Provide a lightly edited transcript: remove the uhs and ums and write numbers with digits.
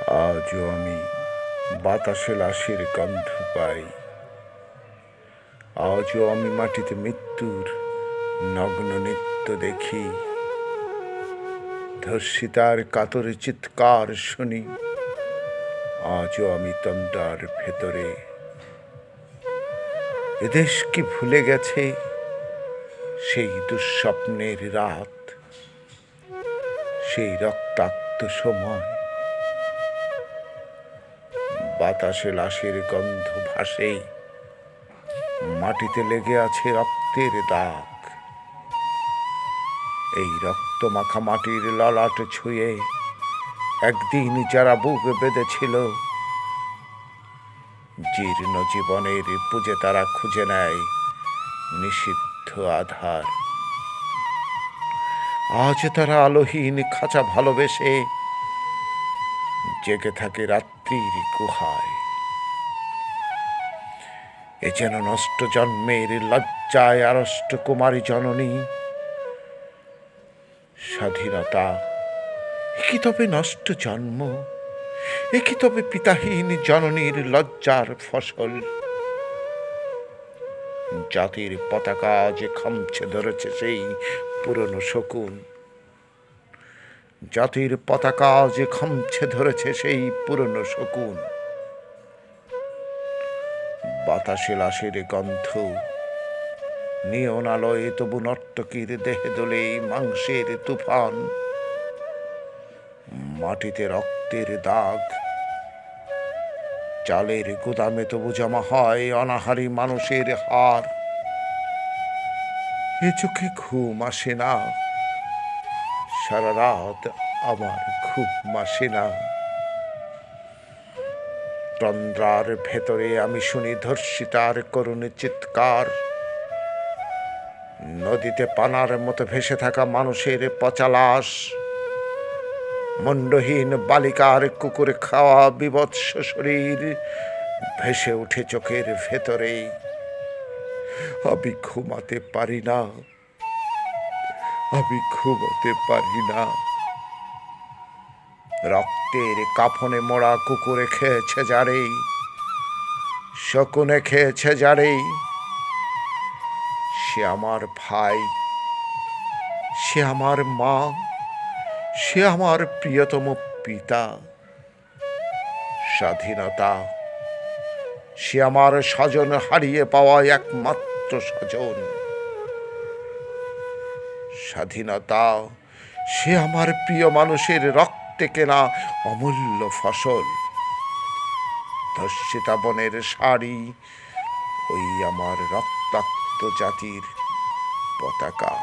আজও আমি বাতাসে লাশের গন্ধ পাই। আজও আমি মাটিতে মৃত্যুর নগ্ন নৃত্য দেখি। ধর্ষিতার কাতরে চিৎকার শুনি। আজও আমি তন্দ্রার ভেতরে। এদেশ কি ভুলে গেছে সেই দুঃস্বপ্নের রাত, সেই রক্তাক্ত সময়? বাতাসে লাশের গন্ধ ভাসে, মাটিতে লেগে আছে রক্তের দাগ। এই রক্ত মাখা মাটির ললাট ছুঁয়ে একদিন যারা বুক বেঁধেছিল, জীর্ণ জীবনের পুজে তারা খুঁজে নেয় নিষিদ্ধ আধার। আজ তারা আলোহীন খাঁচা ভালোবেসে জেগে থাকে রাত্রির গুহায়। এ যেন নষ্ট জন্মের লজ্জায় আড়ষ্ট কুমারী জননী। স্বাধীনতা এ কি তবে নষ্ট জন্ম? এ কি তবে পিতাহীন জননীর লজ্জার ফসল? জাতির পতাকা যে খামছে ধরেছে সেই পুরনো শকুন। জাতির পতাকা যে খামছে ধরেছে সেই পুরনো শকুন। বাতাসে লাশের গন্ধ, নিয়ন আলোয় তবু নর্তকীর দেহে দোলে মাংসের তুফান। মাটিতে রক্তের দাগ, চালের গুদামে তবু জমা হয় অনাহারী মানুষের হার। এ চোখে ঘুম আসে না, সারা রাত আমার ঘুম আসে না। তন্দ্রার ভেতরে আমি শুনি ধর্ষিতার করুণ চিৎকার। নদীতে পানার মতো ভেসে থাকা মানুষের পচা লাশ, মুন্ডহীন বালিকার কুকুরে খাওয়া বিভৎস শরীর ভেসে উঠে চোখের ভেতরে। আমি ঘুমাতে পারি না, আমি ঘুমোতে পারি না। রক্তের কাফনে মোড়া কুকুরে খেয়েছে যারে, শকুনে খেয়েছে যারে, সে আমার ভাই, সে আমার মা, সে আমার প্রিয়তম পিতা। স্বাধীনতা সে আমার স্বজন হারিয়ে পাওয়া একমাত্র স্বজন। স্বাধীনতা সে আমার প্রিয় মানুষের রক্তে কেনা অমূল্য ফসল। ধর্ষিতা বনের শাড়ি ওই আমার রক্তাক্ত জাতির পতাকা।